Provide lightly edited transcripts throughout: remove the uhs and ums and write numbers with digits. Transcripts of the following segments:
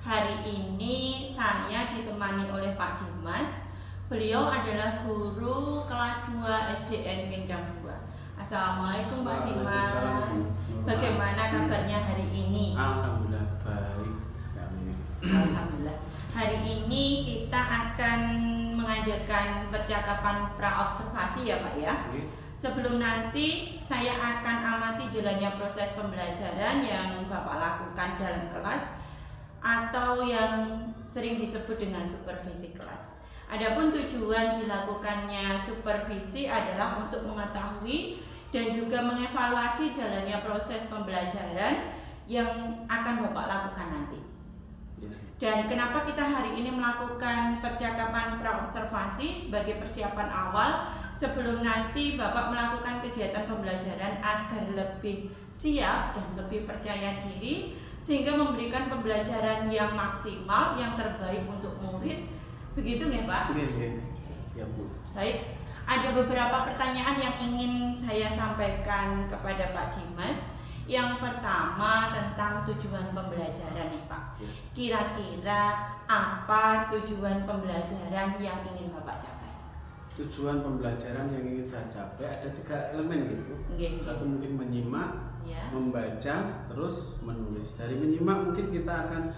Hari ini saya ditemani oleh Pak Dimas. Beliau adalah guru kelas 2 SDN Kencang 2. Assalamualaikum Pak Dimas. Bagaimana kabarnya hari ini? Alhamdulillah baik sekali. Alhamdulillah. Hari ini kita akan mengadakan percakapan praobservasi ya Pak ya. Sebelum nanti saya akan amati jalannya proses pembelajaran yang Bapak lakukan dalam kelas atau yang sering disebut dengan supervisi kelas. Adapun tujuan dilakukannya supervisi adalah untuk mengetahui dan juga mengevaluasi jalannya proses pembelajaran yang akan Bapak lakukan nanti. Dan kenapa kita hari ini melakukan percakapan praobservasi sebagai persiapan awal sebelum nanti Bapak melakukan kegiatan pembelajaran agar lebih siap dan lebih percaya diri sehingga memberikan pembelajaran yang maksimal, yang terbaik untuk murid. Begitu nggak Pak? Iya, ya Bu. Baik, ada beberapa pertanyaan yang ingin saya sampaikan kepada Pak Dimas. Yang pertama tentang tujuan pembelajaran nih Pak. Kira-kira apa tujuan pembelajaran yang ingin Bapak capai? Tujuan pembelajaran yang ingin saya capai ada 3 elemen gitu. Satu mungkin menyimak, ya, membaca, terus menulis. Dari menyimak mungkin kita akan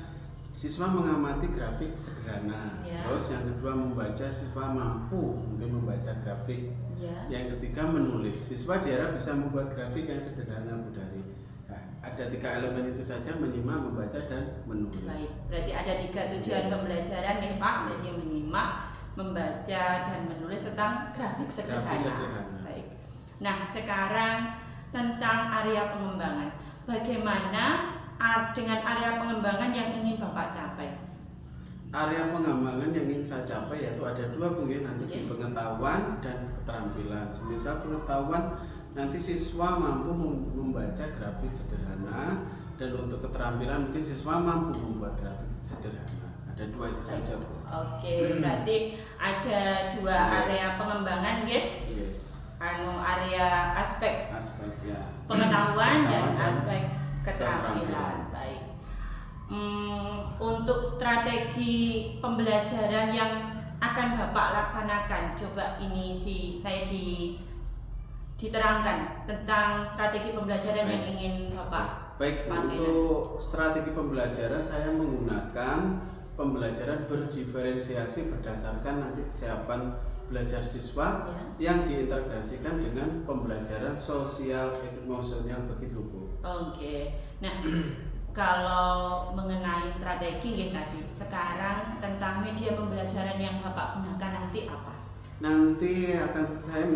siswa mengamati grafik sederhana, ya. Terus yang kedua membaca, siswa mampu mungkin membaca grafik, ya. Yang ketiga menulis, siswa diharap bisa membuat grafik yang sederhana Bu Dari. Nah, ada 3 elemen itu saja, menyimak, membaca, dan menulis. Baik, berarti ada 3 tujuan pembelajaran nih Pak, jadi menyimak, membaca, dan menulis tentang grafik sederhana. Baik. Nah, sekarang tentang area pengembangan. Bagaimana dengan area pengembangan yang ingin Bapak capai? Area pengembangan yang ingin saya capai yaitu ada 2 mungkin nanti, di pengetahuan dan keterampilan. Semisal pengetahuan, nanti siswa mampu membaca grafik sederhana, dan untuk keterampilan mungkin siswa mampu membuat grafik sederhana. Ada 2 itu saja Bu. Oke, berarti ada 2 area pengembangan ya? Area aspek ya, pengetahuan dan aspek keterampilan. Baik. Untuk strategi pembelajaran yang akan Bapak laksanakan, coba ini saya diterangkan tentang strategi pembelajaran yang ingin Bapak pakai. Untuk strategi pembelajaran saya menggunakan pembelajaran berdiferensiasi berdasarkan nanti kesiapan belajar siswa, ya, yang diintegrasikan dengan pembelajaran sosial emosional begitu Bu. Oke. Nah, kalau mengenai strategi tadi, sekarang tentang media pembelajaran yang Bapak gunakan nanti apa? Nanti akan saya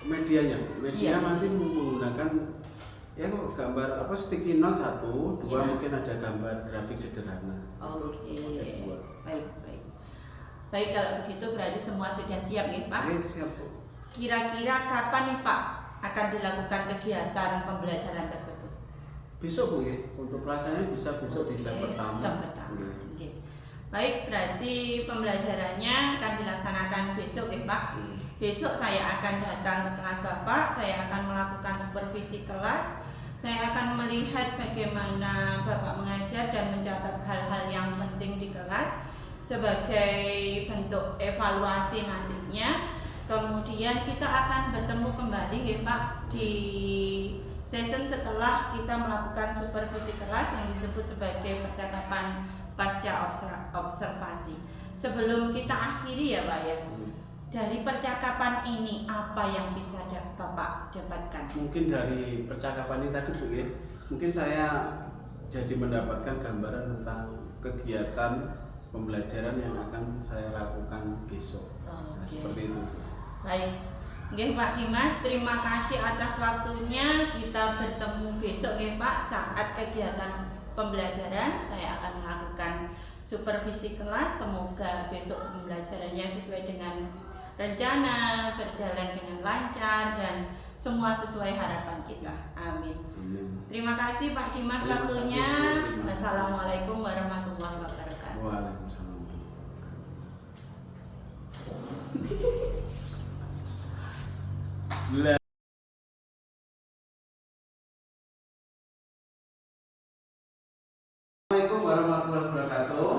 medianya, ya, nanti menggunakan ya gambar sticky note 1, 2, ya. Mungkin ada gambar grafik sederhana. Oke. Baik, kalau begitu berarti semua sudah siap ya Pak? Siap Bu. Kira-kira kapan nih Pak akan dilakukan kegiatan pembelajaran tersebut? Besok Bu ya, untuk pelaksanaannya bisa besok di jam pertama. Baik, berarti pembelajarannya akan dilaksanakan besok ya Pak. Besok saya akan datang ke kelas Bapak, saya akan melakukan supervisi kelas, saya akan melihat bagaimana Bapak mengajar dan mencatat hal-hal yang penting di kelas sebagai bentuk evaluasi nantinya. Kemudian kita akan bertemu kembali ya Pak di session setelah kita melakukan supervisi kelas yang disebut sebagai percakapan pasca observasi. Sebelum kita akhiri ya Pak ya, dari percakapan ini apa yang bisa Bapak dapatkan? Mungkin dari percakapan ini tadi Bu ya, mungkin saya jadi mendapatkan gambaran tentang kegiatan pembelajaran yang akan saya lakukan besok. Nah, seperti itu. Baik. Oke Pak Dimas, terima kasih atas waktunya. Kita bertemu besok ya Pak saat kegiatan pembelajaran. Saya akan melakukan supervisi kelas. Semoga besok pembelajarannya sesuai dengan rencana, berjalan dengan lancar, dan semua sesuai harapan kita. Amin. Terima kasih Pak Dimas waktunya. Wassalamualaikum warahmatullahi wabarakatuh. Waalaikumsalam. Assalamualaikum warahmatullahi wabarakatuh.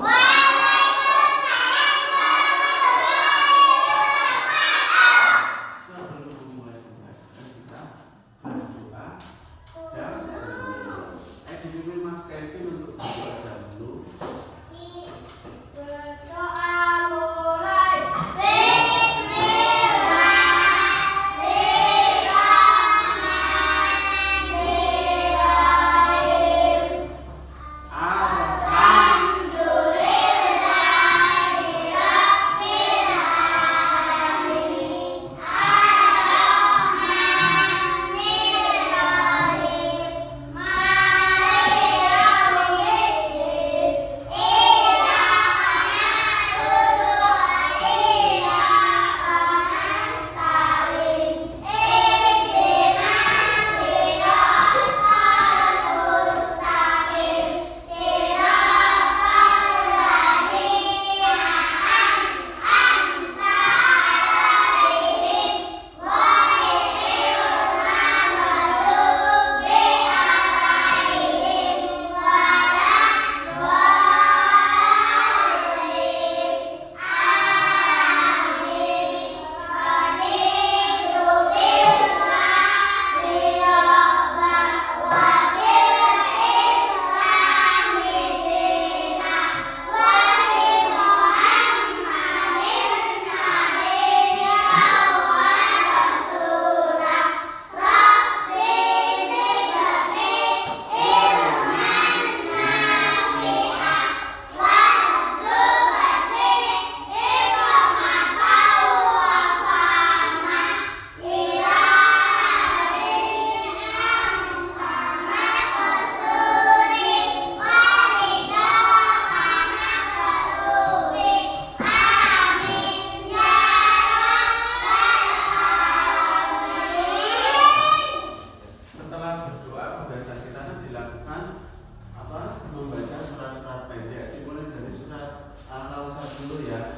ya.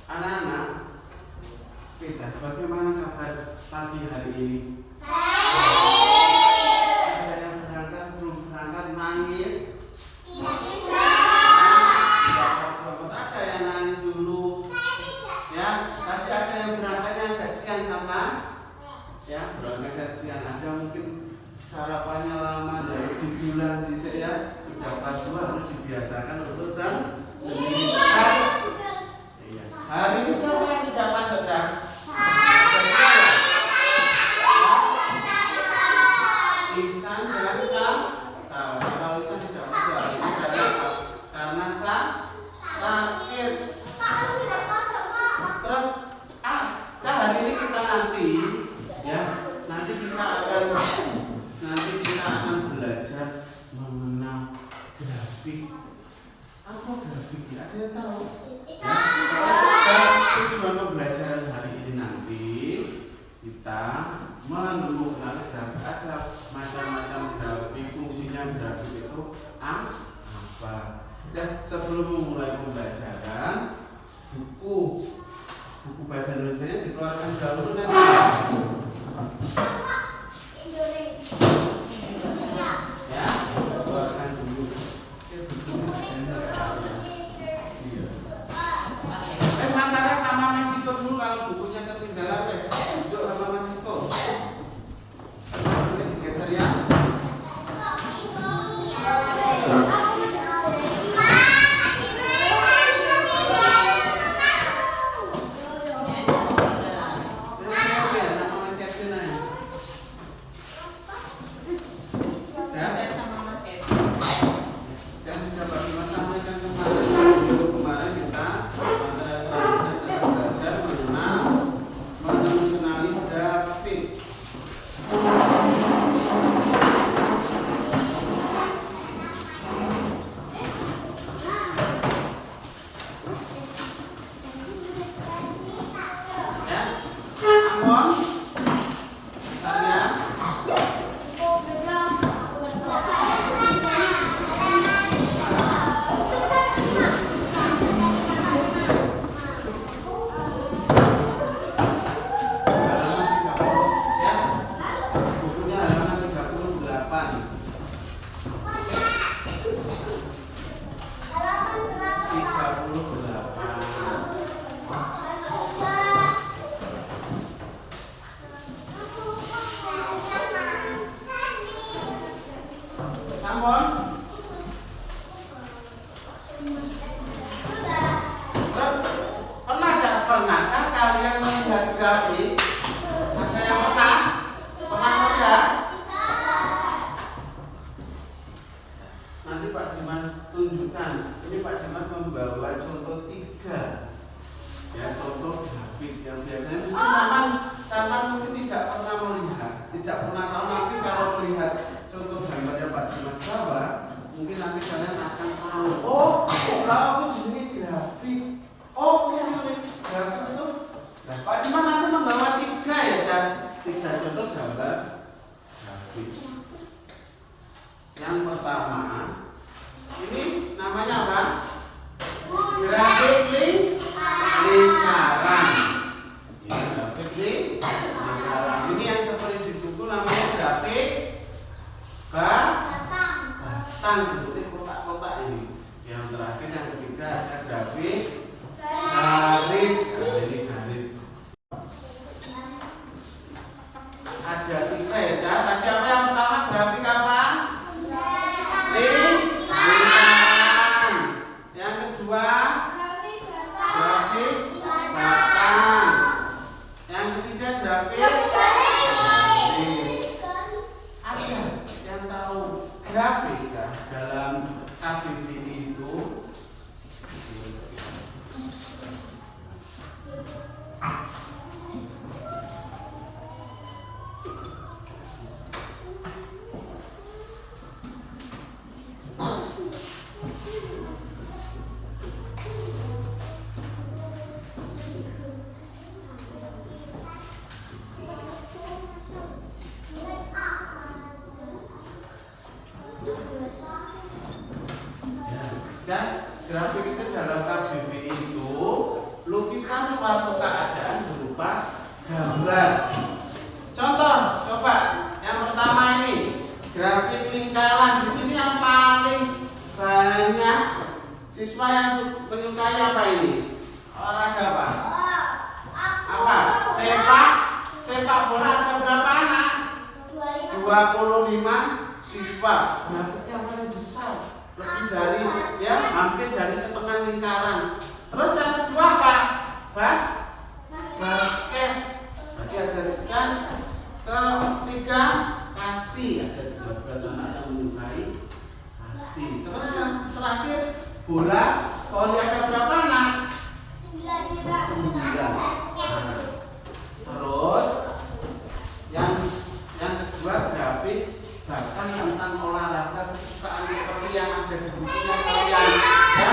Anak-anak, bagaimana kabar pagi hari ini? Ada yang berangkat sebelum berangkat nangis? Ada yang nangis dulu? Ya, tadi ada yang berangkatnya agak siang sama? Ya, berangkat siang. Ada mungkin sarapannya lama dari dibilang di saya sudah kelas 2 harus dibiasakan untuk sendiri. Hari ini siapa yang tidak masuk dah? Ihsan dan Salma. Kalau Ihsan tidak masuk hari ini karena sakit. Terus hari ini kita nanti ya nanti kita akan belajar mengenal grafik. Apa grafik? Ada yang tahu? Tujuan pembelajaran hari ini nanti kita menemukan grafik. Ada macam-macam grafik, fungsinya grafik itu apa. Dan sebelum memulai pembelajaran, buku bahasa Indonesia dikeluarkan dahulu nanti. Ya, keluarkan dulu. Masalah sama Mas Ciko dulu, kalau bukunya ketinggalan duduk sama Mas Ciko. Boleh digeser ya. Pernahkah kalian melihat grafik? Ada yang pernah melihat? Nanti Pak Dimas tunjukkan. Ini Pak Dimas membawa contoh 3. Ya, contoh grafik yang biasanya sama mungkin tidak pernah melihat, tidak pernah tahu. Tapi kalau melihat contoh gambarnya Pak Dimas bawa, mungkin nanti kalian akan tahu. Oh, aku jenis grafik. Oh, misalnya grafik itu. Nah, Pak Dimas nanti membawa 3 ya, Chan. 3 contoh gambar grafik. Yang pertama, ini namanya apa? Grafik lingkaran. Ini grafik suatu keadaan berupa gambar. Contoh, coba yang pertama ini grafik lingkaran. Di sini yang paling banyak siswa yang menyukai apa ini? Olahraga apa? Apa? Sepak bola. Ada berapa anak? 25 siswa. Grafiknya paling besar, lebih dari ya, hampir dari setengah lingkaran. Terus yang kedua apa? Basket. Berarti ada kan? Ketiga kasti, ada 13 anak yang menyukai kasti. Terus yang terakhir bola voli, ada berapa anak? 9. Terus yang kedua grafik bahkan tentang olahraga kesukaan seperti yang ada di bukunya kalian ya.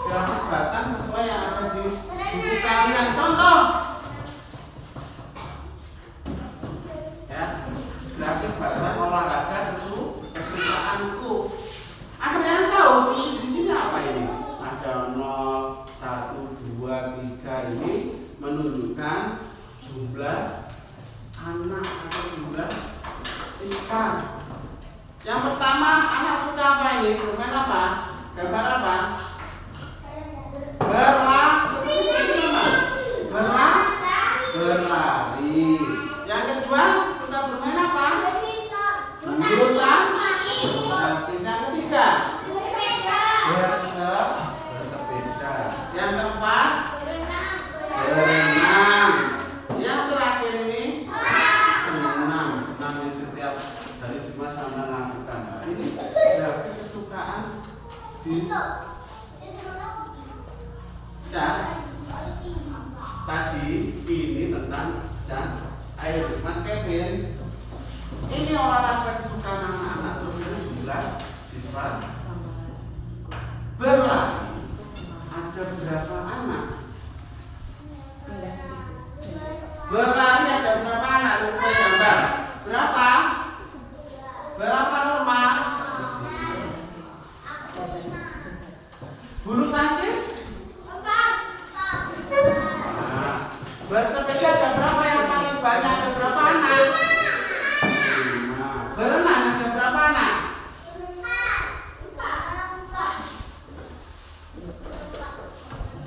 Grafik batang sesuai yang ada di buku kalian. Contoh ya, grafik batang olahraga kesukaanku. Ada yang tahu di sini apa ini? Ada 0, 1, 2, 3. Ini menunjukkan jumlah anak atau jumlah siswa. Yang pertama, anak suka apa ini? Bermain apa? Gambar apa? Berlari. Yang kedua, suka bermain apa? Bulu tangkis. Yang ketiga, bersepeda. Yang keempat, berenang. Yang terakhir ini senam yang setiap hari Jumat sama lakukan. Ini grafik kesukaan di cat tadi. Ini tentang cat. Ayo Mas Kevin, ini olahraga kesukaan anak-anak. Terus ini jumlah siswa. Berlari ada berapa anak? Berlari ada berapa anak sesuai gambar? Berapa? Berapa normal? Bulu tangkis? Nah, bersepeda ada berapa yang paling banyak? Ada berapa anak? 5. Berenang ada berapa anak?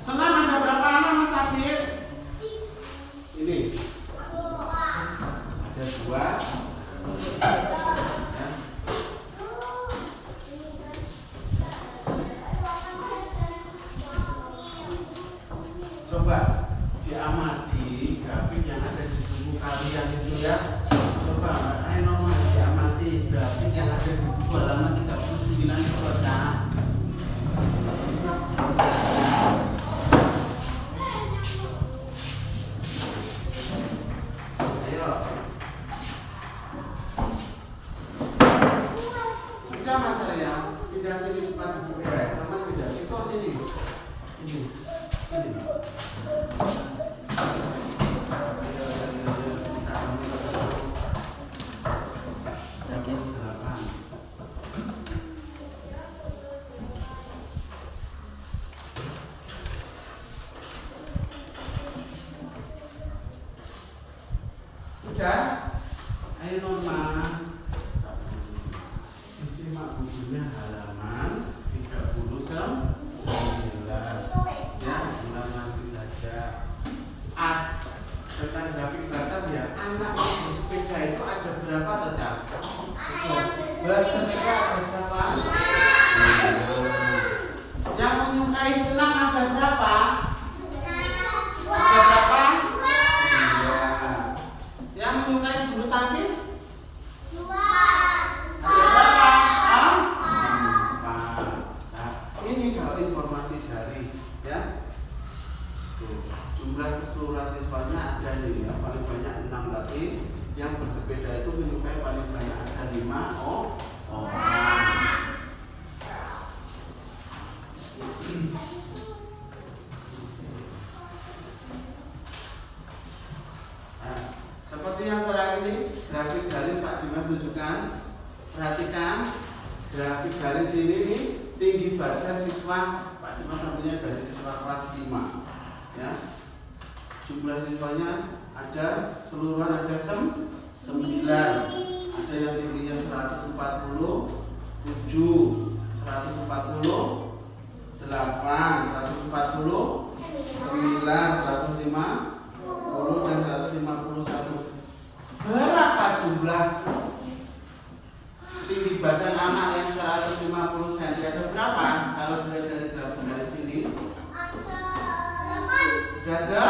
Senam ada berapa anak Mas Adit? Ini ada 2. Ya. Coba diamati grafik yang ada di buku kalian itu ya. Coba Mbak Norma diamati grafik yang ada di buku halaman 39 itu baca. Sudah Mas ya, tidak sini depan duduk ya, sama tidak. Itu sini. Ini. Sudah? Ayo Norma. Simak bukunya halaman 39. Ya, ulang lagi saja. Tentang grafik batang ya, anak yang bersepeda itu ada berapa Tecak? Bersepeda ada berapa? Yang menyukai senam ada berapa? Ada berapa? 2. Yang menyukai bulu tangkis? 2. Ada berapa? 4. Nah, ini kalau informasi dari ya. Jumlah keseluruhan siswanya ada nih, yang paling banyak 6, tapi yang bersepeda itu menyukai paling banyak ada 5 orang. Nah, seperti yang terakhir ini, grafik garis Pak Dimas tunjukkan. Perhatikan grafik garis ini nih, tinggi badan siswa Pak Dimas namanya dari siswa kelas 5. ya. Jumlah siswanya ada seluruhan ada 9. Ada yang tingginya 140, 7, 140, 8, 140, 9, 150 dan 151. Berapa jumlah tinggi badan anak yang 150 cm? Ada berapa? Kalau dilihat dari grafik dari sini sudah ada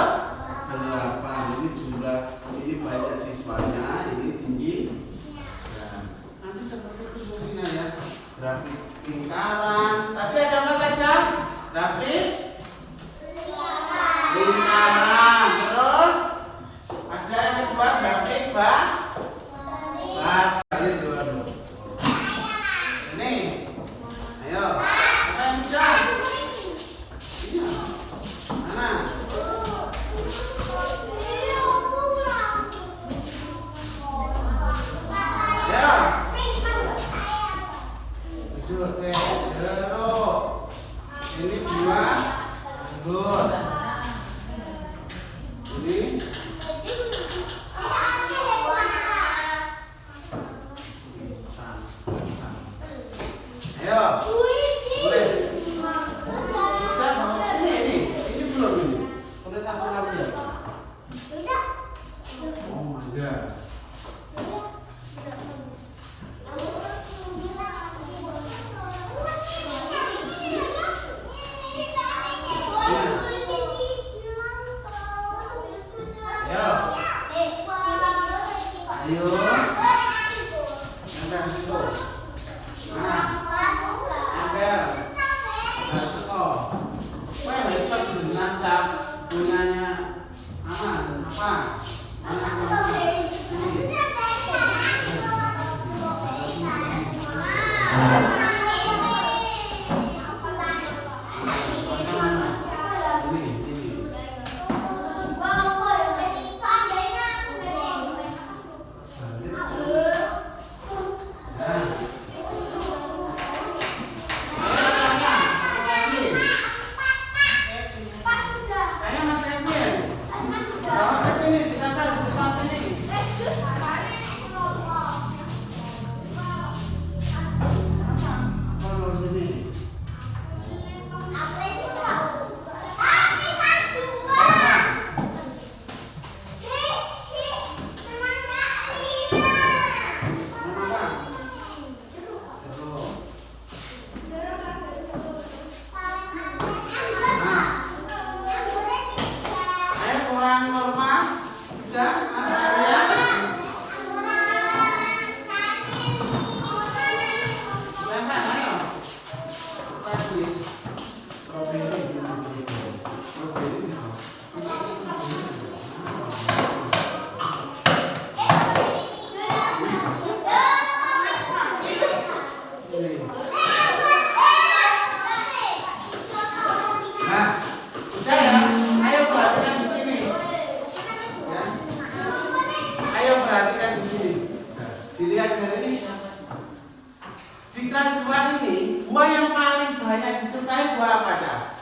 8. Ini jumlah, ini banyak siswanya, ini tinggi. Nah, nanti seperti itu fungsinya ya. Grafik lingkaran. Tadi ada apa saja? Grafik lingkaran. Terus ada yang kedua grafik ini. Ayo. Siapa yang bisa? Ini. Mana? Ya. Duduk, jeruk. Ini 2 anggur. Ini pisang. Ayo. Boleh. Sudah mau ini belum ini. Udah satu lagi ya. Oh my god. Ayo. Angkat situ. Nah. Ambil. Nah, wah, hebat nangkap punyanya. Apa? Dilihat dari ini, di kelas 2 ini, buah yang paling banyak disukai buah apa, Cak?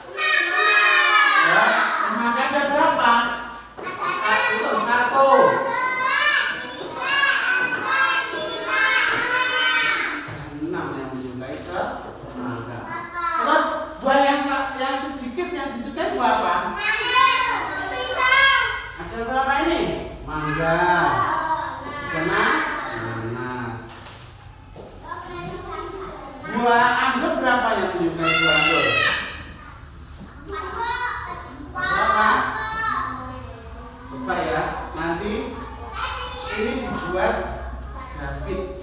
Ya, semangka ada berapa? 1. Enam yang menyukai semangka. Terus buah yang sedikit yang disukai buah apa? Ada berapa ini? Mangga. Karena buah anggur berapa yang menyukai buah anggur? Berapa? Coba ya, nanti ini dibuat grafik.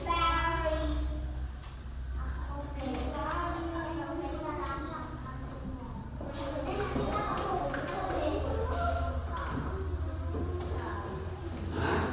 Nah,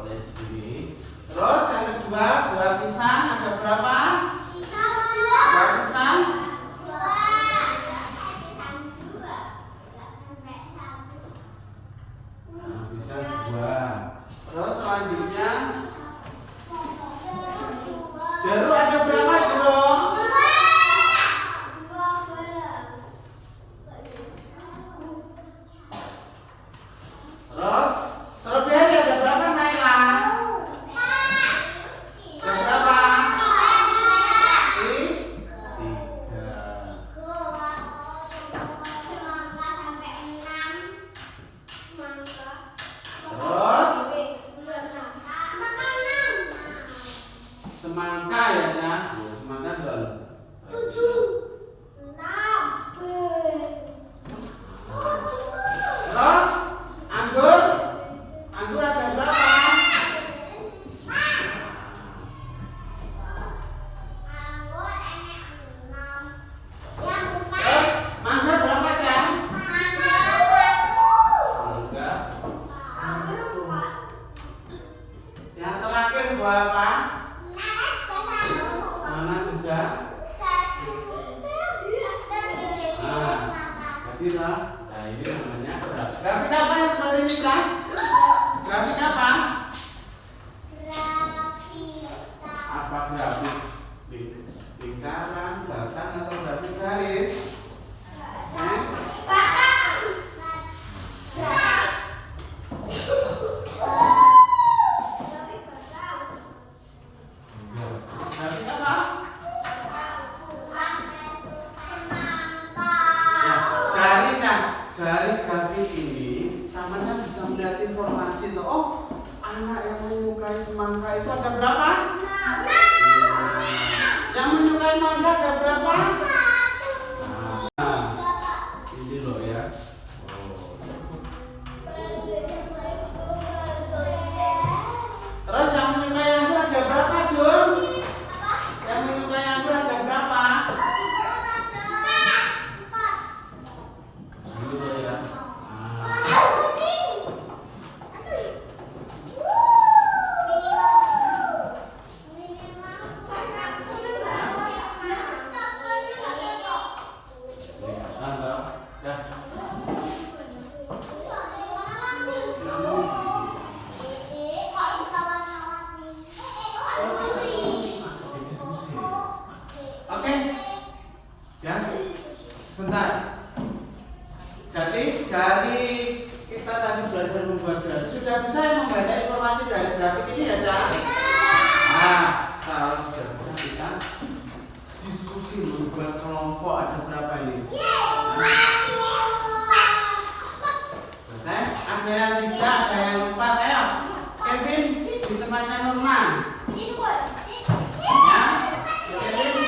boleh di sini. Terus yang kedua, buah pisang ada berapa? Buah pisang? Nah, pisang 2. Terus selanjutnya jeruk ada berapa jeruk? Terus stroberi ada berapa Naila? Ada berapa? 3. Semangka ya, Cak? Semangka berapa? 7. Terus anggur? Anggur ada berapa? Terus mangga berapa, Cak? Mangga 1. Yang terakhir buah apa? Mana juga? Jadi lah, nah ini namanya grafik apa yang seperti ini, Cak? Grafik apa? Apa grafik? Lingkaran, batang atau grafik garis? Grafik apa? Dari grafik ini samanya bisa melihat informasi tuh. Oh, anak yang menyukai semangka itu ada berapa? Yang menyukai mangga ada berapa? Nah, ini loh ya. Terus yang menyukai anggur ada berapa, Jun? Yang menyukai anggur ada berapa? Bentar. Jadi dari kita tadi belajar membuat grafik, sudah bisa membaca informasi dari grafik ini ya, Cak? Nah, sekarang sudah bisa kita diskusi membuat kelompok ada berapa ini? Ada yang 3, ada yang 4, ayo. Kevin di tempatnya Norman. Ya, Kevin.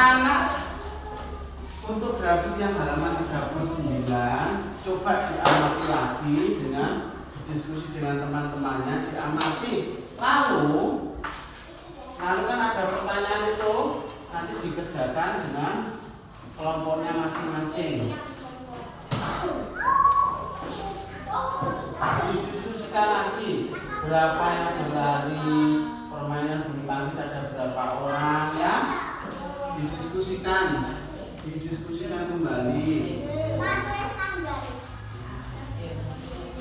Anak-anak untuk grafik yang halaman 39 coba diamati lagi dengan diskusi dengan teman-temannya, diamati. Lalu kan ada pertanyaan itu nanti dikerjakan dengan kelompoknya masing-masing. Didiskusikan lagi berapa yang berlari, permainan bulu tangkis ada berapa orang ya. Didiskusikan kembali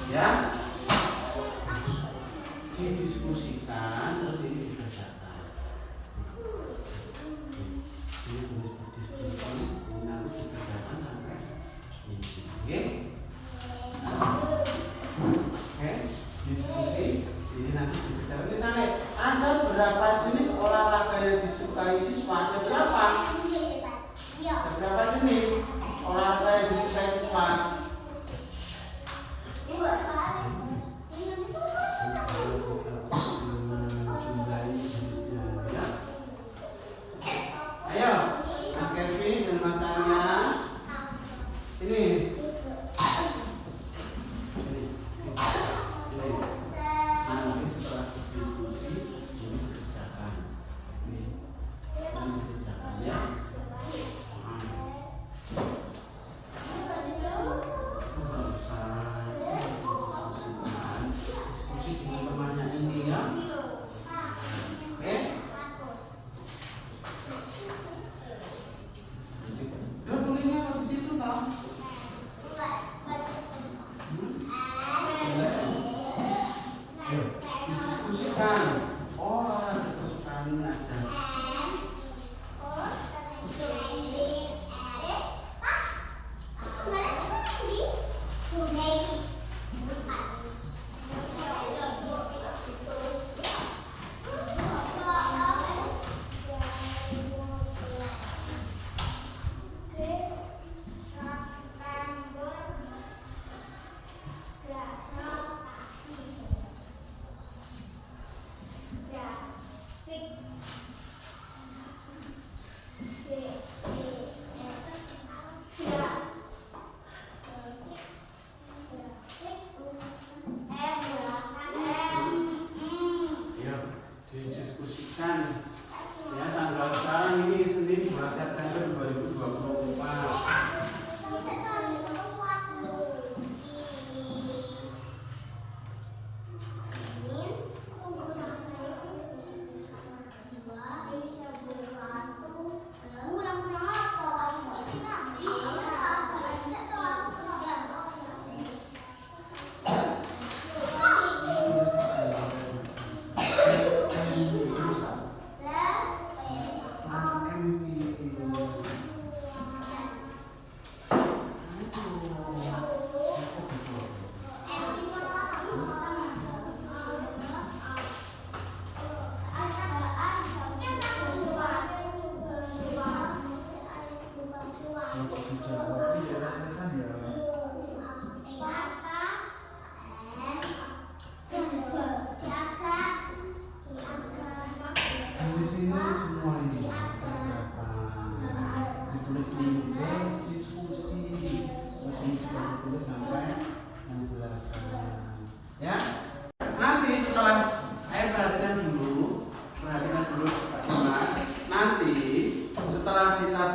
ya, didiskusikan terus ini dikerjakan. Ini tulis berdiskusi, ini nanti dikerjakan sampai ini. Oke, diskusi ini nanti dikerjakan. Misalnya ada berapa jenis olahraga yang disukai siswa? Ada berapa? Berapa jenis olahraga yang disukai siswa? Ayo, Mas Kevin dan Mas Arya. Ini. Nanti setelah diskusi ini kerjakan. Ini kerjakan ya.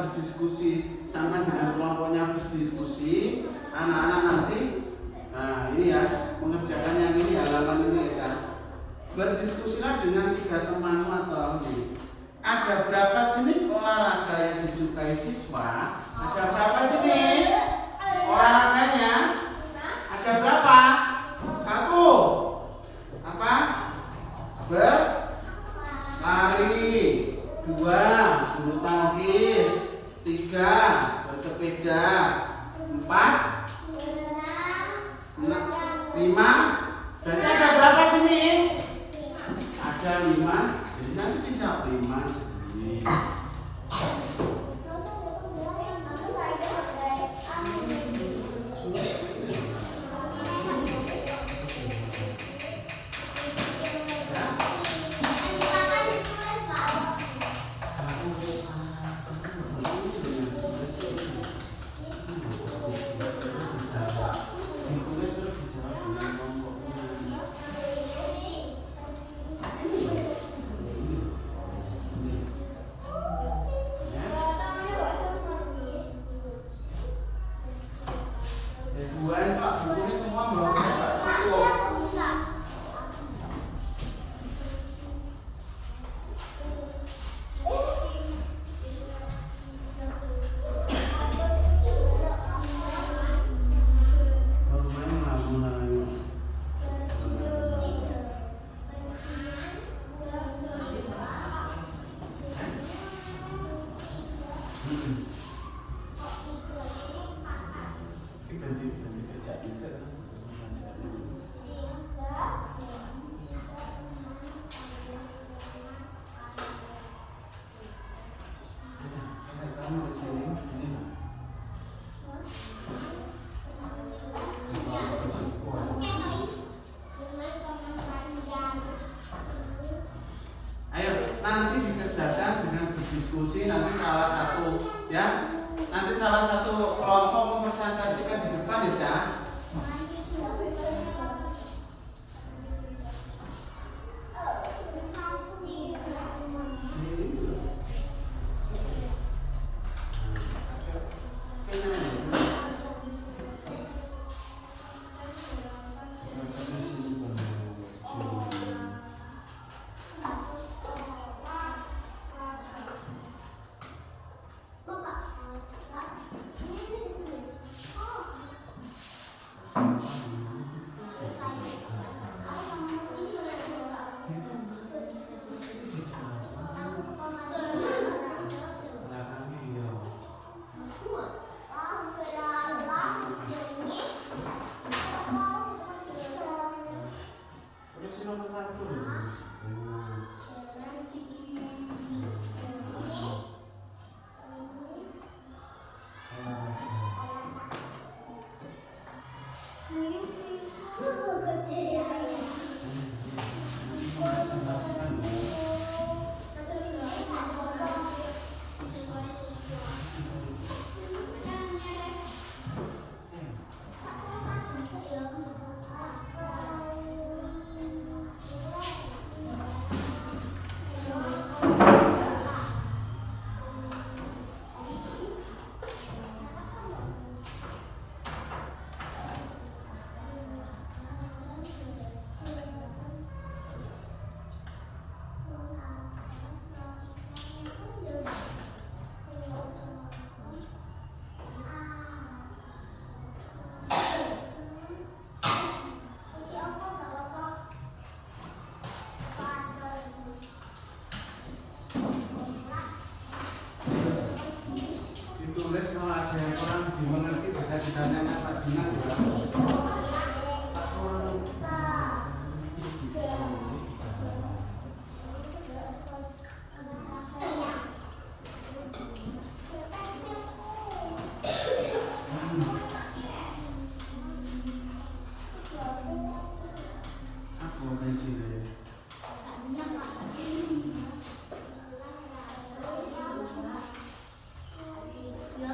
Berdiskusi sama dengan kelompoknya berdiskusi, anak-anak nanti ini ya mengerjakan yang ini halaman ini ya. Berdiskusilah dengan 3 temanmu atau ini. Ada berapa jenis olahraga yang disukai siswa? Ada berapa jenis olahraganya? Ada berapa? 1 apa? Berlari. 2 bulu tangkis. 3 bersepeda. 4 5. Berarti ada berapa jenis? Ada 5. Jadi nanti dijawab 5 jenis. nanti dikerjakan dengan berdiskusi. Nanti salah satu kelompok mempresentasikan di depan ya, Cak. Ditulis kalau ada yang kurang dimengerti bisa ditanyakan Pak Dinas ya.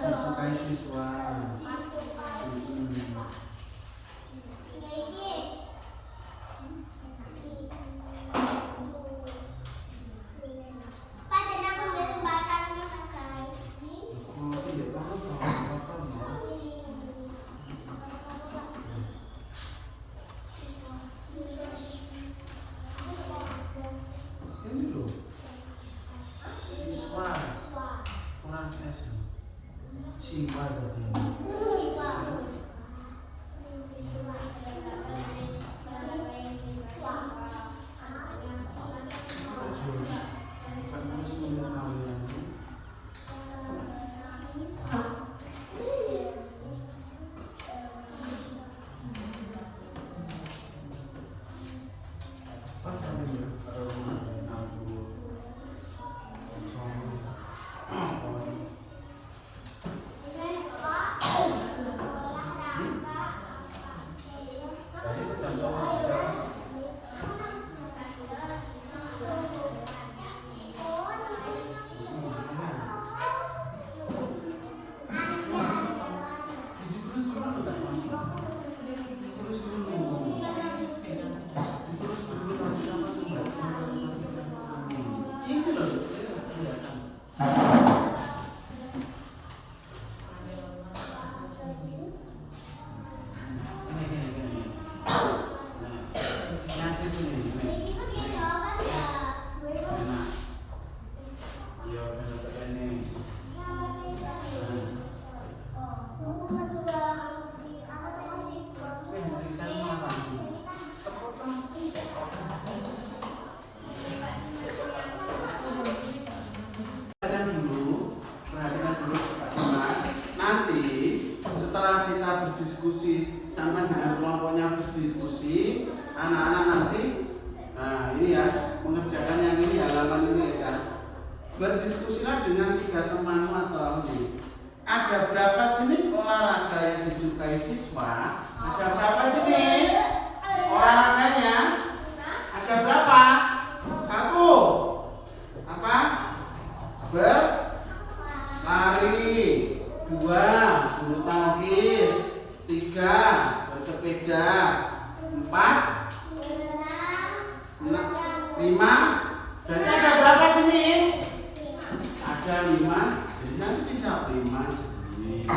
Disukai siswa. Ini loh, siswa kurang S. Siswa tadi. Setelah kita berdiskusi sama dengan kelompoknya berdiskusi, anak-anak nanti, nah ini ya, mengerjakan yang ini halaman ini ya, berdiskusilah dengan 3 temanmu atau ini. Ada berapa jenis olahraga yang disukai siswa? Ada berapa jenis olahraganya? Ada berapa? 1. Berarti ada berapa jenis? Ada 5. Jadi nanti dijawab 5 jenis.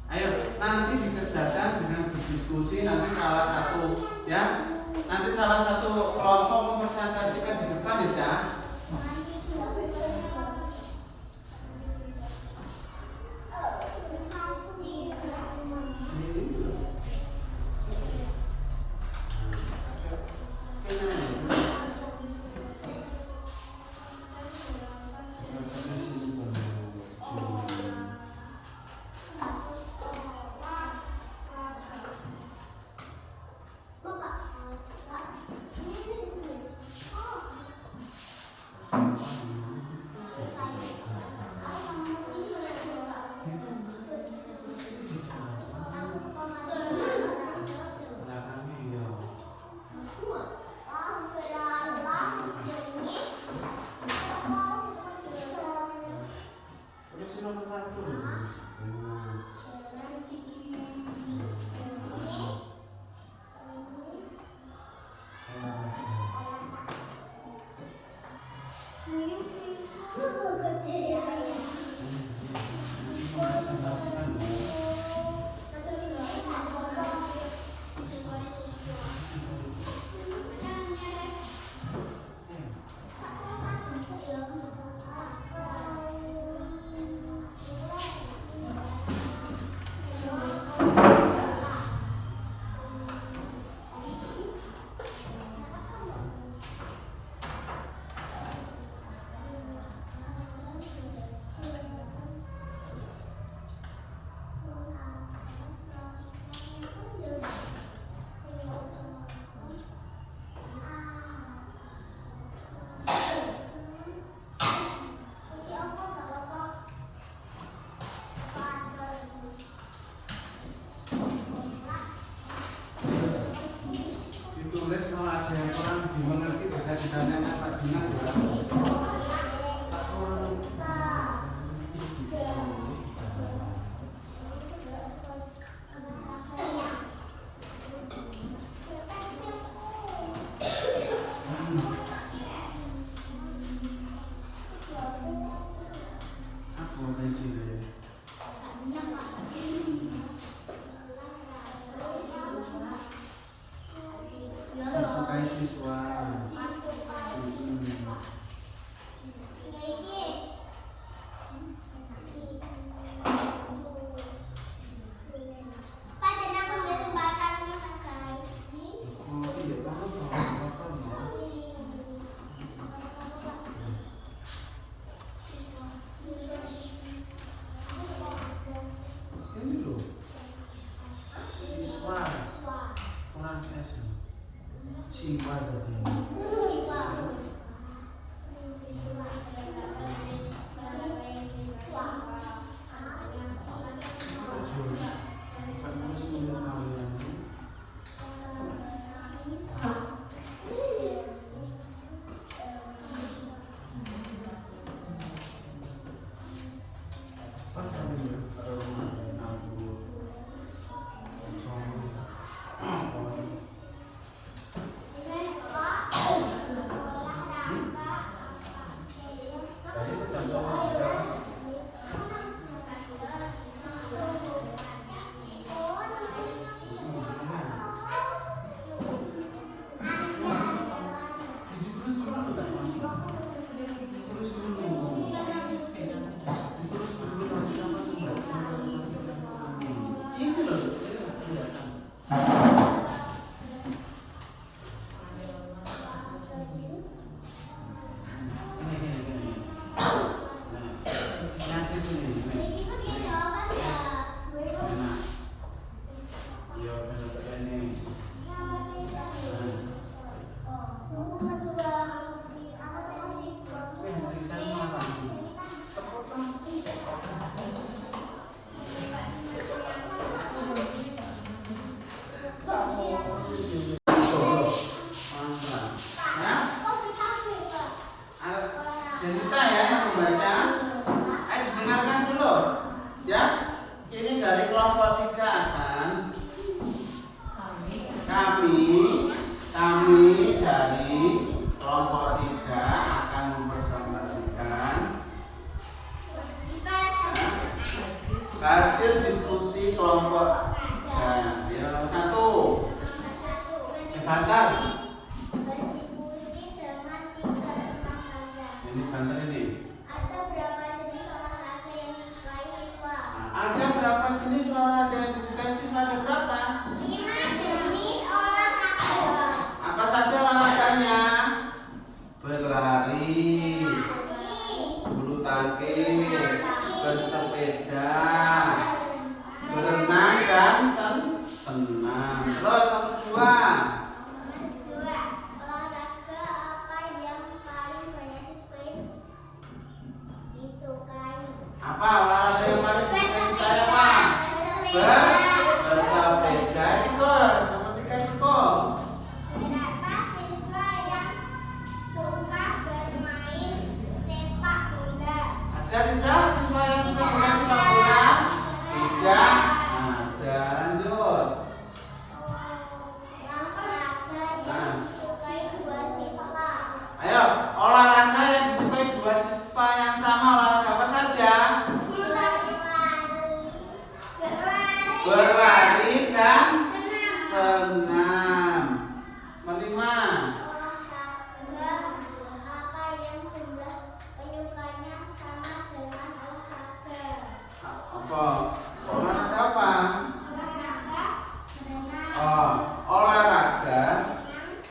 Ayo, nanti dikerjakan dengan berdiskusi, nanti salah satu ya. Nanti salah satu kelompok mempresentasikan di depan ya, Cak. Ditulis kalau ada yang kurang dimengerti bisa ditanyakan Pak Dinas ya. Disukai siswa. Kita ya yang membaca. Ayo dengarkan dulu ya. Ini dari kelompok 3 akan kami dari kelompok 3 akan mempresentasikan hasil diskusi kelompok 3. Ya, 1. Bantar. Ini bantar ini. Ada berapa jenis olahraga yang disukai siswa? Ada berapa jenis olahraga yang disukai siswa? Ada berapa? 5 jenis olahraga. Apa saja olahraganya? Berlari, bulu tangkis, bersepeda, berenang dan senam. Terus nomor 2. Olahraga apa yang paling banyak disukai? Apa olahraga yang paling disukai apa? Bersepeda. Cukup. Nomor 3 cukup. Berapa siswa yang suka bermain sepak bola? Ada tidak siswa yang suka bermain sepak bola? Tidak. Ada. Lanjut. Olahraga yang disukai 2 siswa. Ayo, olahraga yang disukai 2 siswa yang sama olahraga apa saja? Berlari dan senam. Kelima. Olahraga apa yang jumlah penyukanya sama dengan olahraga? Apa? Olahraga apa? Olahraga berenang. Oh, olahraga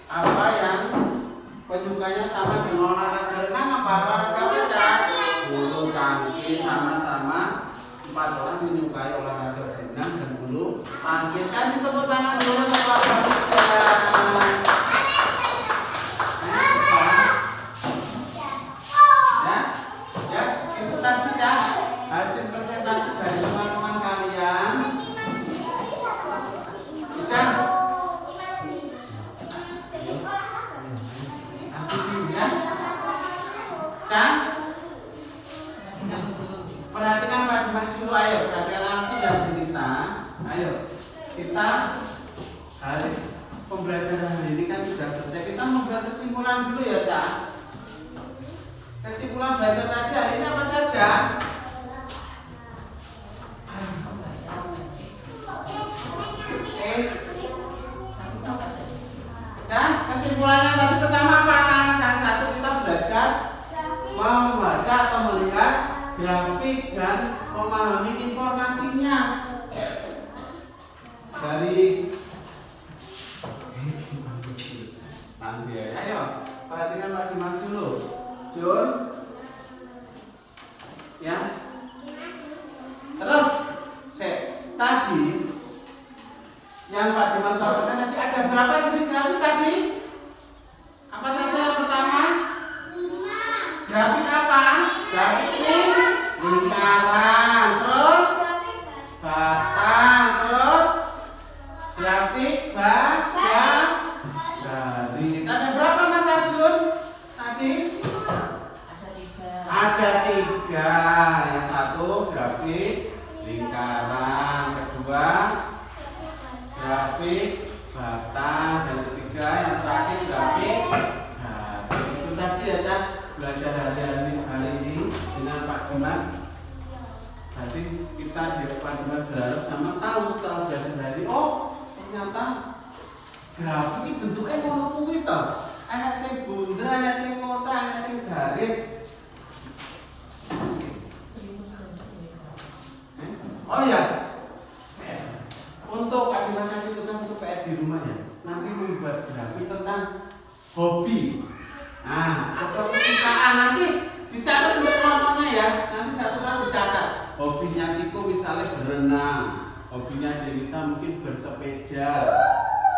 apa yang penyukanya sama dengan olahraga renang? Apa olahraga apa ya? Bulu tangkis. Sama-sama 4 orang menyukai olahraga berenang dan bulu tangkis. Kasih tepuk tangan dulu untuk kelompok 3. Ya, itu tadi ya hasil presentasi dari teman-teman kalian. Sudah? Kasih dulu ya. Cang? Perhatikan Pak Dimas dulu, ayo perhatikan Arsi dan Denita. Ayo kita hari pembelajaran hari ini kan sudah selesai. Kita membuat kesimpulan dulu ya, Cak. Kesimpulan belajar tadi hari ini apa saja? Cak, kesimpulannya tadi pertama apa? Anak-anak satu kita belajar membaca atau melihat grafik dan memahami informasinya dari nanti ya. Ayo perhatikan Pak Dimas dulu. Jun ya. Terus tadi yang Pak Dimas katakan tadi ada berapa jenis grafik tadi? Apa saja yang pertama? 5. Grafik apa? Grafik ini lingkaran, terus batang, terus grafik garis. Ada berapa Mas Arjun tadi? Ada 3. Ada 3. Yang satu grafik lingkaran, kedua grafik bata, dan ketiga yang terakhir grafik garis. Itu tadi ya Cak, belajar hari ini dengan Pak Dimas. Berarti kita di Pak Dimas berharap sama tahu setelah belajar hari, oh ternyata grafik ini bentuknya ngono kuwi to. Anak sing bunder, anak sing kotak, anak sing garis. Oh ya, untuk Pak Dimas kasih tugas untuk PR di rumah ya. Nanti membuat grafik tentang hobi, atau kesukaan, nanti dicatat untuk kelompoknya ya. Nanti satu kan dicatat. Hobinya Ciko misalnya berenang, hobinya Denita mungkin bersepeda,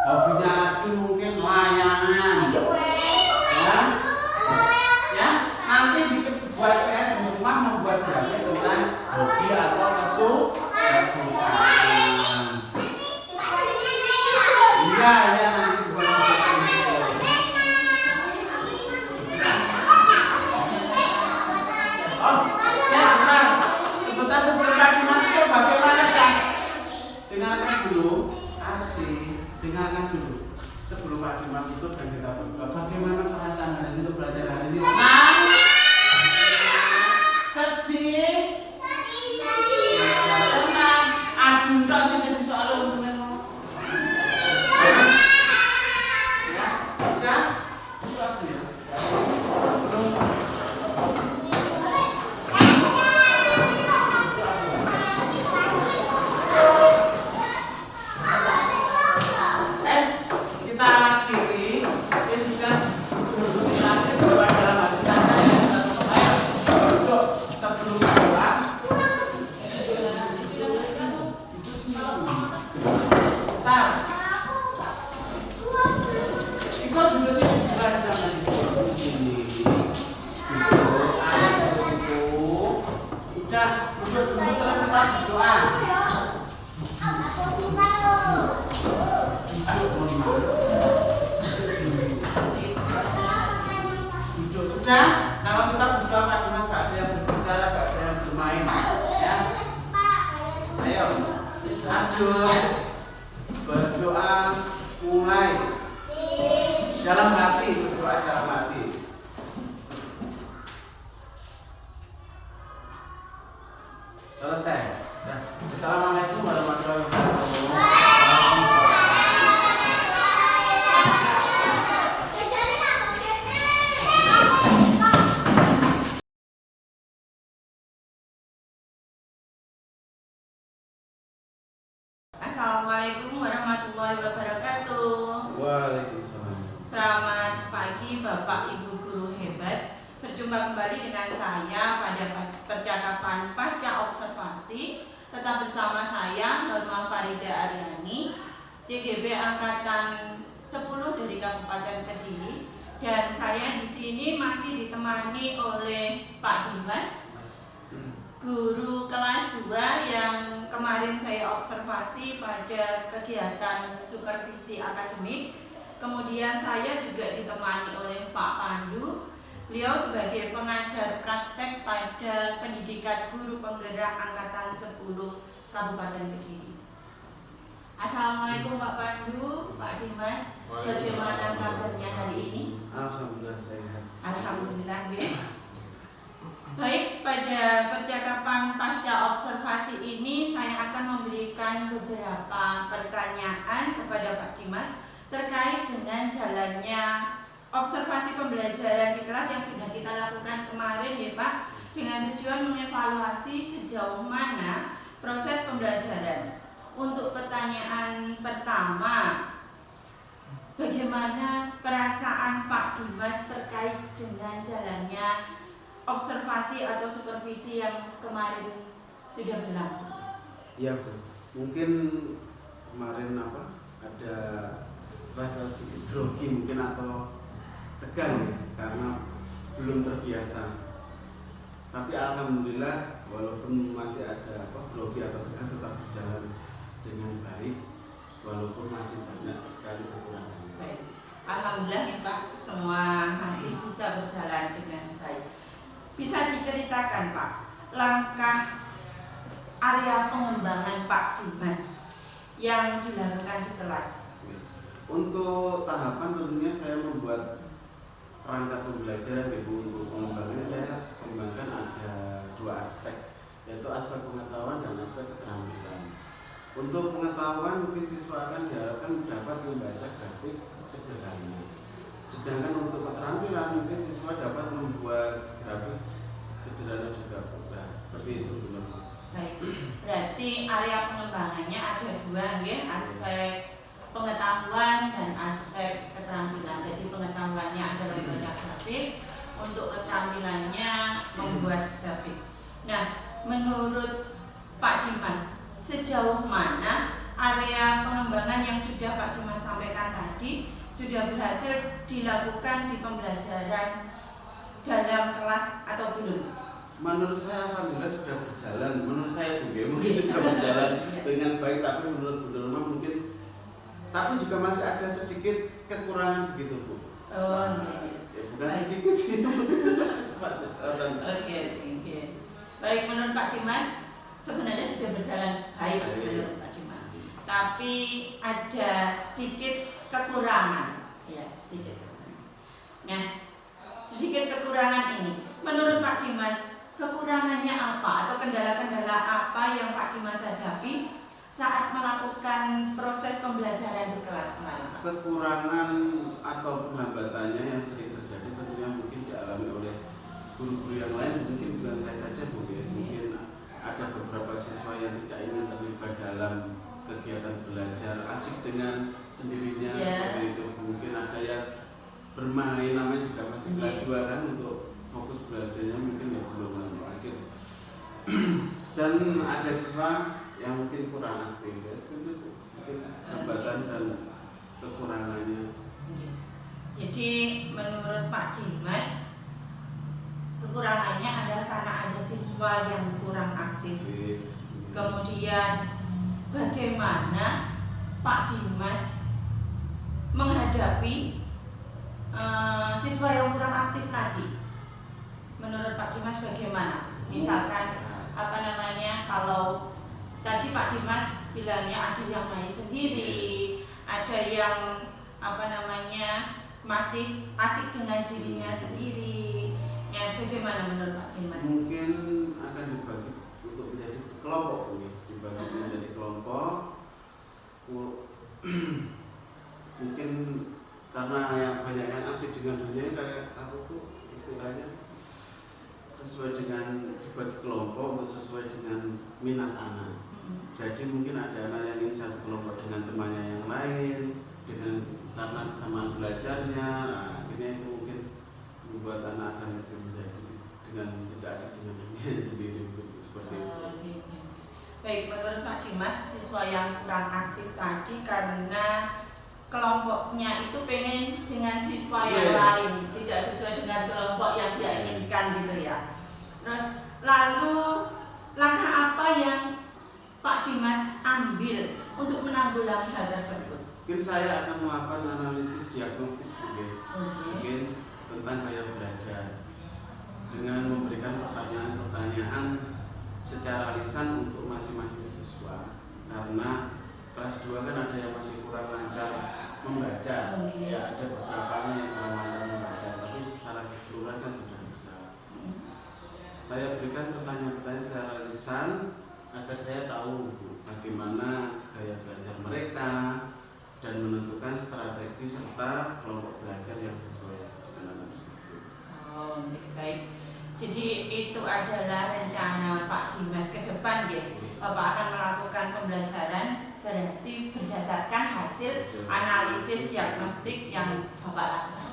hobinya Aju mungkin layangan. Ya, nanti dibuat PR di rumah membuat grafik tentang hobi atau kesukaan. Iya, nanti dibuat sebentar sebelum lagi masuk, bagaimana Cak? Dengarkan dulu, asik, dengarkan dulu. Sebelum Pak Dimas tutup dan kita berdoa, bagaimana perasaan hari ini untuk belajar hari ini? Senang? Sedih? Senang? Ajunta sih sedih soalnya untungnya ngomong. Ya, udah? Itu aku ya. Kalau kita berdoa Pak Dimas, gak ada yang berbicara, gak ada yang bermain ya. Ayo lanjut berdoa, mulai dalam hati, berdoa dalam hati. Selesai. Nah, assalamualaikum warahmatullahi wabarakatuh. Assalamualaikum warahmatullahi wabarakatuh. Waalaikumsalam. Selamat pagi Bapak Ibu guru hebat. Berjumpa kembali dengan saya pada percakapan pasca observasi. Tetap bersama saya Norma Farida Aryani, CGB angkatan 10 dari Kabupaten Kediri, dan saya di sini masih ditemani oleh Pak Dimas, guru kelas 2 yang kemarin saya observasi pada kegiatan supervisi akademik. Kemudian saya juga ditemani oleh Pak Pandu. Beliau sebagai pengajar praktek pada pendidikan guru penggerak angkatan 10 Kabupaten Kediri. Assalamualaikum Pak Pandu, Pak Dimas. Bagaimana kabarnya hari ini? Alhamdulillah sehat. Alhamdulillah ya. Baik, pada percakapan pasca observasi ini saya akan memberikan beberapa pertanyaan kepada Pak Dimas terkait dengan jalannya observasi pembelajaran di kelas yang sudah kita lakukan kemarin ya Pak, dengan tujuan mengevaluasi sejauh mana proses pembelajaran. Untuk pertanyaan pertama, bagaimana perasaan Pak Dimas terkait dengan jalannya observasi atau supervisi yang kemarin sudah berlangsung? Iya Bu, mungkin kemarin ada rasa grogi mungkin atau tegang ya, karena belum terbiasa. Tapi alhamdulillah walaupun masih ada grogi atau tegang, tetap berjalan dengan baik walaupun masih banyak sekali kekurangan. Baik, alhamdulillah ya Pak, semua masih bisa berjalan dengan baik. Bisa diceritakan Pak, langkah area pengembangan Pak Dimas yang dilakukan di kelas? Untuk tahapan tentunya saya membuat perangkat pembelajaran untuk pengembangannya. Saya kembangkan ada 2 aspek, yaitu aspek pengetahuan dan aspek keterampilan. Untuk pengetahuan mungkin siswa akan diharapkan dapat membaca grafik sederhana. Sedangkan untuk keterampilan mungkin siswa dapat membuat grafik sederhana juga. Nah, seperti itu benar. Baik, berarti area pengembangannya ada 2, nggih, aspek pengetahuan dan aspek keterampilan. Jadi pengetahuannya adalah membaca grafik, untuk keterampilannya membuat grafik. Nah, menurut Pak Dimas, sejauh mana area pengembangan yang sudah Pak Dimas sampaikan tadi sudah berhasil dilakukan di pembelajaran dalam kelas atau belum? Menurut saya alhamdulillah sudah berjalan. Menurut saya mungkin sudah berjalan dengan baik, tapi menurut Bu Nurma mungkin juga masih ada sedikit kekurangan begitu, Bu. Oh, iya. Bukan sedikit sih. Oke. Baik, menurut Pak Dimas sebenarnya sudah berjalan baik menurut Pak Dimas. Tapi ada sedikit kekurangan, ya, sedikit. Nah, sedikit kekurangan ini, menurut Pak Dimas, kekurangannya apa atau kendala-kendala apa yang Pak Dimas hadapi saat melakukan proses pembelajaran di kelas kemarin? Kekurangan atau hambatannya yang sering terjadi tentunya mungkin dialami oleh guru-guru yang lain, mungkin bukan saya saja, Bu. Mungkin ada beberapa siswa yang tidak ingin terlibat dalam kegiatan belajar, asik dengan sendirinya, seperti itu. Mungkin ada yang bermain, namanya juga masih kelas 2 kan, untuk fokus belajarnya mungkin ya belum akhir. Dan ada siswa yang mungkin kurang aktif, ya seperti itu. Mungkin hambatan dan kekurangannya. Jadi menurut Pak Dimas, kekurangannya adalah karena ada siswa yang kurang aktif. Kemudian bagaimana Pak Dimas menghadapi siswa yang kurang aktif tadi? Menurut Pak Dimas bagaimana? Misalkan kalau tadi Pak Dimas bilangnya ada yang main sendiri, ada yang masih asik dengan dirinya sendiri. Ya, bagaimana menurut Pak Dimas? Mungkin akan dibagi untuk menjadi kelompok, dibagi menjadi kelompok. Mungkin karena yang banyak yang asik dengan dunia, kayak aku tuh istilahnya sesuai dengan dibagi kelompok untuk sesuai dengan minat anak. Jadi mungkin ada anak yang ingin satu kelompok dengan temannya yang lain, karena kesamaan belajarnya. Nah, akhirnya itu mungkin membuat anak akan lebih menjadi dengan tidak asik dengan dunia sendiri, seperti itu. Baik, menurut Pak Dimas, siswa yang kurang aktif tadi karena kelompoknya itu pengen dengan siswa yang lain, tidak sesuai dengan kelompok yang dia inginkan gitu ya. Terus lalu langkah apa yang Pak Dimas ambil untuk menanggulangi hal tersebut? Mungkin saya akan melakukan analisis diagnostik mungkin tentang gaya belajar dengan memberikan pertanyaan-pertanyaan secara lisan untuk masing-masing siswa, karena kelas 2 kan ada yang masih kurang lancar membaca, ya ada beberapa yang kurang lancar membaca, tapi secara keseluruhan kan sudah bisa. Saya berikan pertanyaan-pertanyaan secara lisan agar saya tahu bagaimana gaya belajar mereka dan menentukan strategi serta kelompok belajar yang sesuai dengan anak tersebut. Oh, baik. Jadi itu adalah rencana Pak Dimas ke depan ya. Bapak akan melakukan pembelajaran berarti berdasarkan hasil analisis diagnostik yang Bapak lakukan.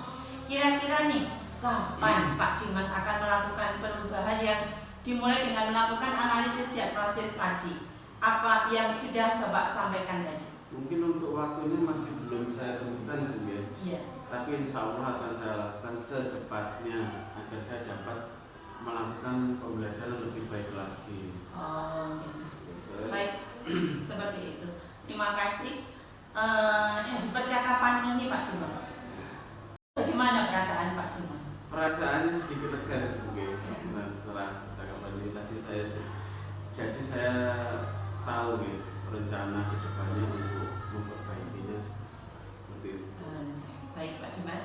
Kira-kira nih, kapan Pak Dimas akan melakukan perubahan yang dimulai dengan melakukan analisis diagnosis tadi? Apa yang sudah Bapak sampaikan tadi? Mungkin untuk waktunya masih belum saya tentukan, Bu, ya. Iya. Tapi insya Allah akan saya lakukan secepatnya agar saya dapat melakukan pembelajaran lebih baik lagi. Oh, baik, seperti itu. Terima kasih. Dari percakapan ini Pak Dimas, bagaimana perasaan Pak Dimas? Perasaannya sedikit lega sih, Bu. Nah, setelah percakapan ini tadi saya jadi saya tahu ya rencana kedepannya untuk memperbaikinya seperti itu. Baik Pak Dimas,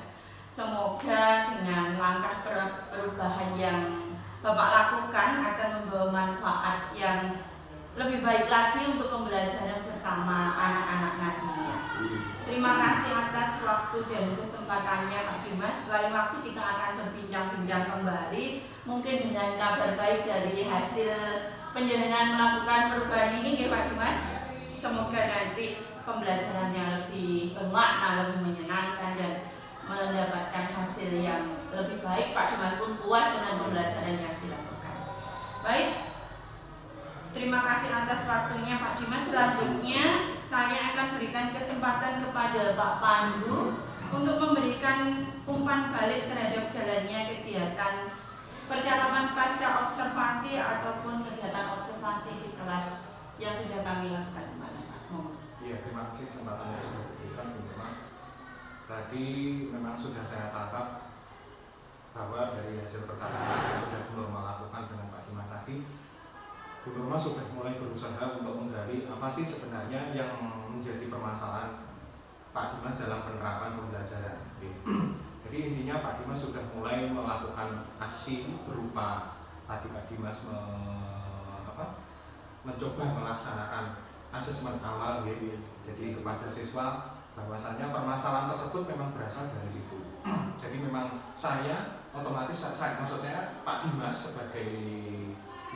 semoga dengan langkah perubahan yang Bapak lakukan akan membawa manfaat yang lebih baik lagi untuk pembelajaran bersama anak-anak nantinya. Terima kasih atas waktu dan kesempatannya Pak Dimas. Lain waktu kita akan berbincang-bincang kembali, mungkin dengan kabar baik dari hasil penjenengan melakukan perubahan ini ya Pak Dimas. Semoga nanti pembelajarannya lebih bermakna, lebih menyenangkan dan mendapatkan hasil yang lebih baik. Pak Dimas pun puas dengan pembelajaran yang dilakukan. Baik, terima kasih atas waktunya Pak Dimas. Selanjutnya saya akan berikan kesempatan kepada Pak Pandu untuk memberikan umpan balik terhadap jalannya kegiatan percakapan pasca observasi ataupun kegiatan observasi di kelas yang sudah kami lakukan. Iya, terima kasih kesempatan yang sudah diberikan Bu Nurma. Tadi memang sudah saya tangkap bahwa dari hasil percakapan yang sudah Bu Nurma lakukan dengan Pak Dimas tadi, Bu Nurma sudah mulai berusaha untuk menggali apa sih sebenarnya yang menjadi permasalahan Pak Dimas dalam penerapan pembelajaran. Jadi intinya Pak Dimas sudah mulai melakukan aksi berupa tadi Pak Dimas mencoba melaksanakan asesmen awal ya. Jadi kepada siswa bahwasanya permasalahan tersebut memang berasal dari situ. Jadi memang saya otomatis maksud saya Pak Dimas sebagai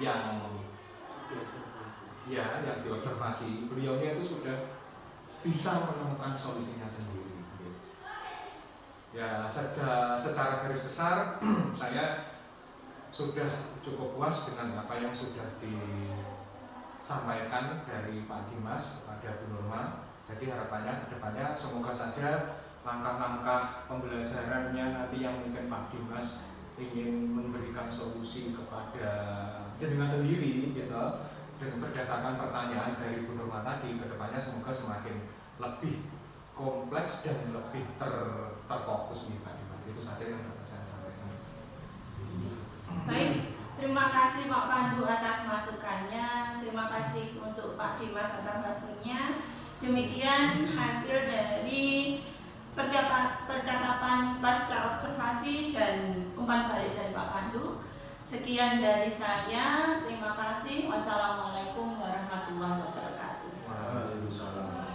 yang diobservasi, beliaunya itu sudah bisa menemukan solusinya sendiri. Ya secara garis besar saya sudah cukup puas dengan apa yang sudah disampaikan dari Pak Dimas kepada Bu Nurma. Jadi harapannya kedepannya semoga saja langkah-langkah pembelajarannya nanti yang mungkin Pak Dimas ingin memberikan solusi kepada jenengan sendiri gitu, dengan berdasarkan pertanyaan dari Bu Nurma tadi, kedepannya semoga semakin lebih kompleks dan lebih terfokus nih Pak Dimas. Itu saja yang dapat saya sampaikan. Baik, terima kasih Pak Pandu atas masukannya. Terima kasih untuk Pak Dimas atas waktunya. Demikian hasil dari percakapan pasca observasi dan umpan balik dari Pak Pandu. Sekian dari saya. Terima kasih. Wassalamualaikum warahmatullahi wabarakatuh. Waalaikumsalam.